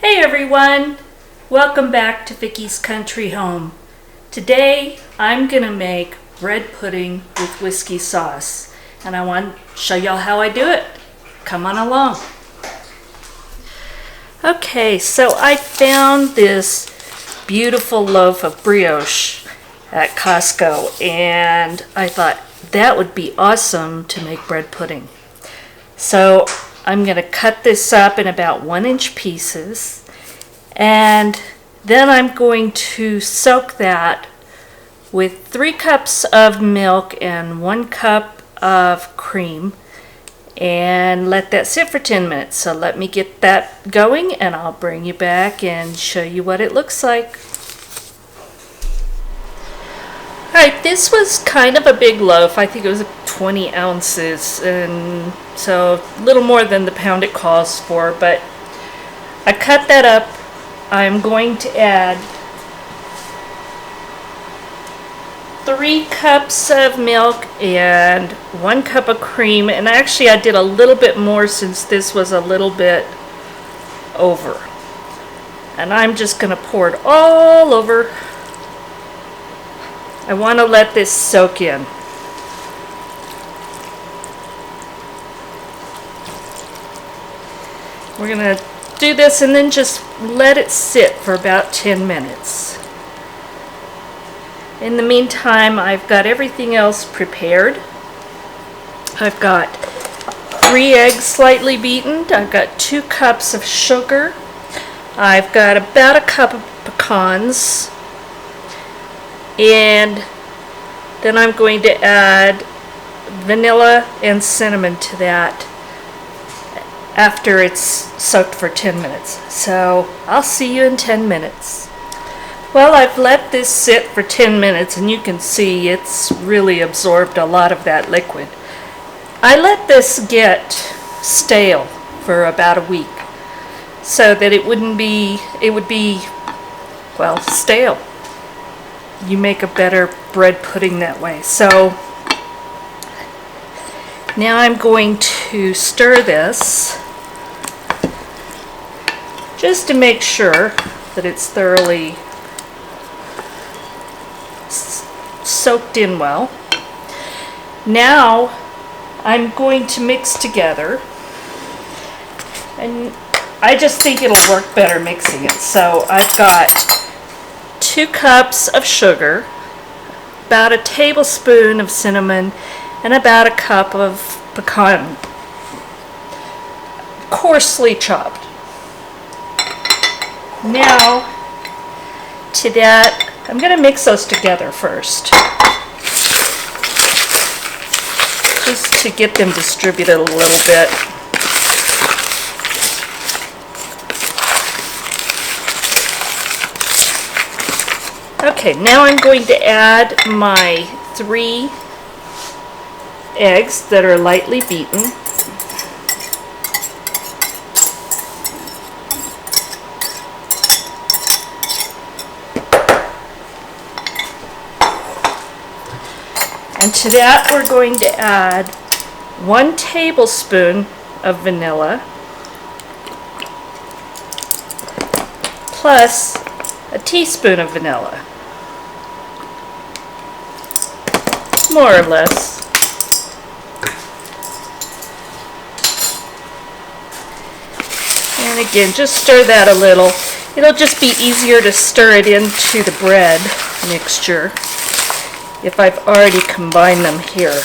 Hey everyone! Welcome back to Vickie's Country Home. Today I'm gonna make bread pudding with whiskey sauce, and I want to show y'all how I do it. Come on along. Okay, so I found this beautiful loaf of brioche at Costco, and I thought that would be awesome to make bread pudding. So I'm going to cut this up in about 1-inch pieces, and then I'm going to soak that with 3 cups of milk and 1 cup of cream and let that sit for 10 minutes. So let me get that going and I'll bring you back and show you what it looks like. Alright, this was kind of a big loaf. I think it was 20 ounces, and so a little more than the pound it calls for, but I cut that up. I'm going to add 3 cups of milk and 1 cup of cream, and actually I did a little bit more since this was a little bit over. And I'm just going to pour it all over. I want to let this soak in. We're going to do this and then just let it sit for about 10 minutes. In the meantime, I've got everything else prepared. I've got 3 eggs slightly beaten. I've got 2 cups of sugar. I've got about a cup of pecans. And then I'm going to add vanilla and cinnamon to that after it's soaked for 10 minutes. So I'll see you in 10 minutes. Well, I've let this sit for 10 minutes and you can see it's really absorbed a lot of that liquid. I let this get stale for about a week so that it would be, well, stale. You make a better bread pudding that way. So now I'm going to stir this just to make sure that it's thoroughly soaked in well. Now I'm going to mix together, and I just think it'll work better mixing it. So I've got 2 cups of sugar, about a tablespoon of cinnamon, and about a cup of pecan, coarsely chopped. Now, to that, I'm going to mix those together first, just to get them distributed a little bit. Okay, now I'm going to add my 3 eggs that are lightly beaten. And to that we're going to add 1 tablespoon of vanilla plus a teaspoon of vanilla. More or less. And again, just stir that a little. It'll just be easier to stir it into the bread mixture if I've already combined them here.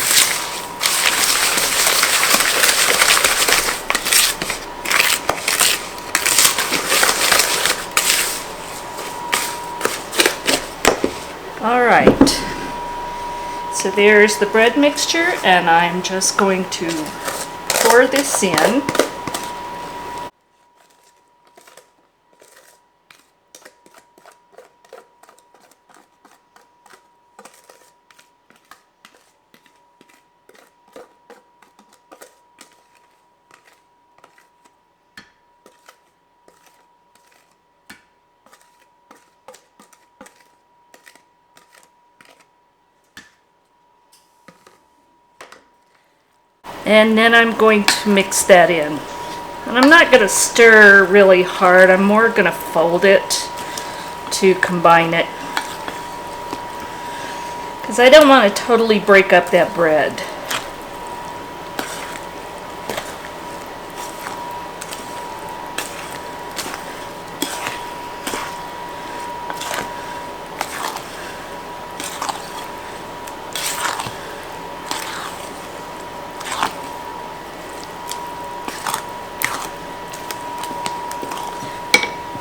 Alright. So there's the bread mixture, and I'm just going to pour this in. And then I'm going to mix that in. And I'm not going to stir really hard. I'm more going to fold it to combine it, because I don't want to totally break up that bread.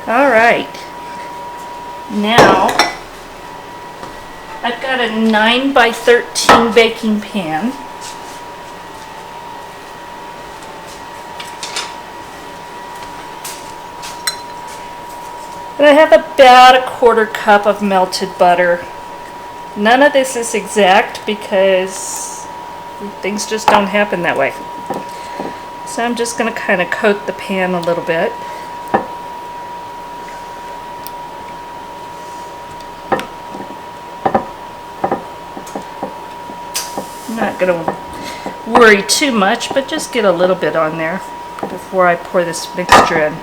All right, now I've got a 9 by 13 baking pan. And I have about a 1/4 cup of melted butter. None of this is exact because things just don't happen that way. So I'm just going to kind of coat the pan a little bit. I'm not going to worry too much, but just get a little bit on there before I pour this mixture in.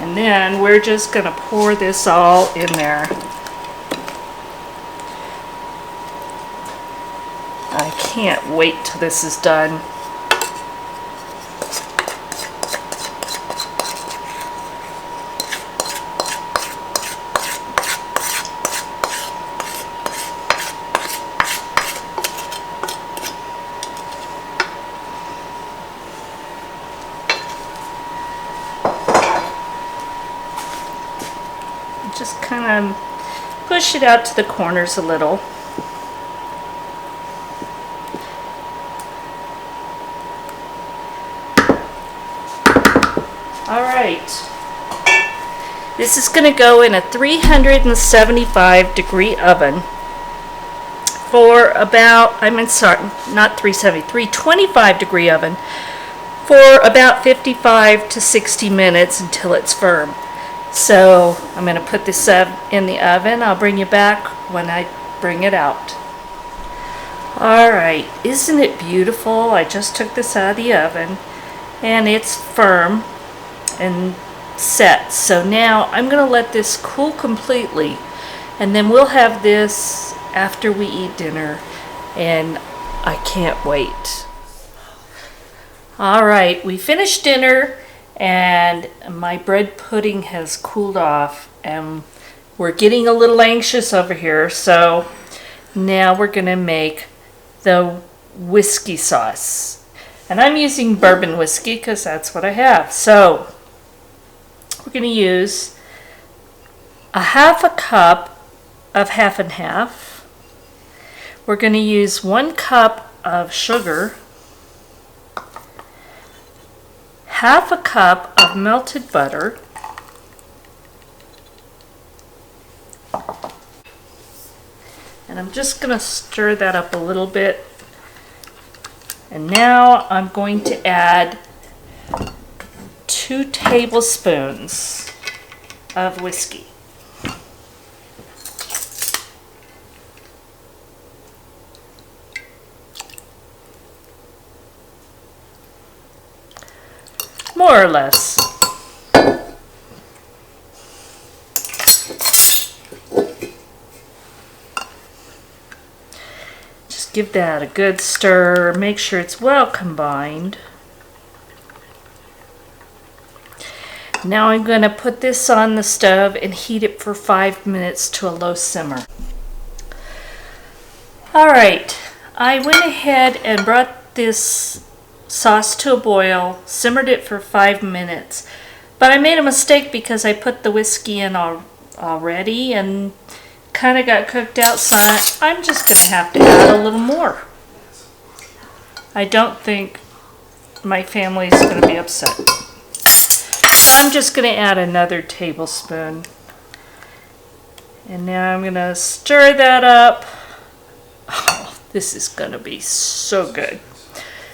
And then we're just going to pour this all in there. I can't wait till this is done. Just kind of push it out to the corners a little. All right, this is going to go in a 375-degree oven for about, not 325-degree oven for about 55 to 60 minutes until it's firm. So I'm going to put this in the oven. I'll bring you back when I bring it out. All right, isn't it beautiful? I just took this out of the oven and it's firm and set. So now I'm going to let this cool completely, and then we'll have this after we eat dinner, and I can't wait. All right, we finished dinner and my bread pudding has cooled off and we're getting a little anxious over here. So now we're going to make the whiskey sauce, and I'm using bourbon whiskey because that's what I have. So we're going to use a 1/2 cup of half and half. We're going to use 1 cup of sugar, 1/2 cup of melted butter, and I'm just going to stir that up a little bit. And now I'm going to add 2 tablespoons of whiskey. More or less. Just give that a good stir. Make sure it's well combined. Now I'm going to put this on the stove and heat it for 5 minutes to a low simmer. Alright, I went ahead and brought this sauce to a boil, simmered it for 5 minutes. But I made a mistake because I put the whiskey in already and kind of got cooked out, so I'm just going to have to add a little more. I don't think my family's going to be upset. So I'm just going to add another tablespoon. And now I'm going to stir that up. Oh, this is going to be so good.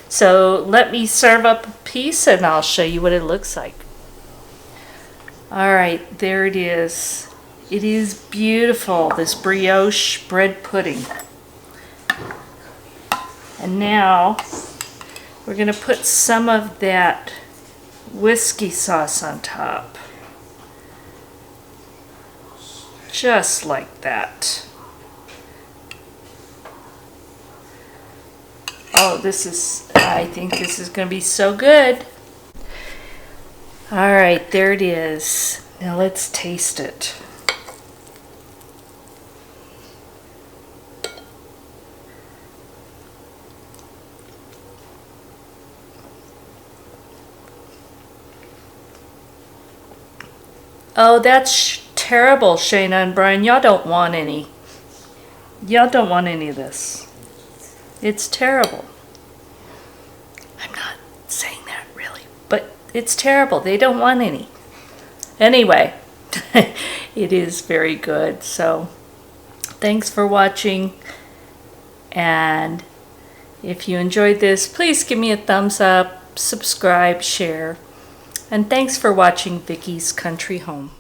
So let me serve up a piece and I'll show you what it looks like. Alright, there it is. It is beautiful, this brioche bread pudding. And now we're going to put some of that whiskey sauce on top. Just like that. Oh, I think this is going to be so good. All right, there it is. Now let's taste it. Oh, that's terrible, Shayna and Brian. Y'all don't want any. Y'all don't want any of this. It's terrible. I'm not saying that really, but it's terrible. They don't want any. Anyway, it is very good. So thanks for watching. And if you enjoyed this, please give me a thumbs up, subscribe, share. And thanks for watching Vickie's Country Home.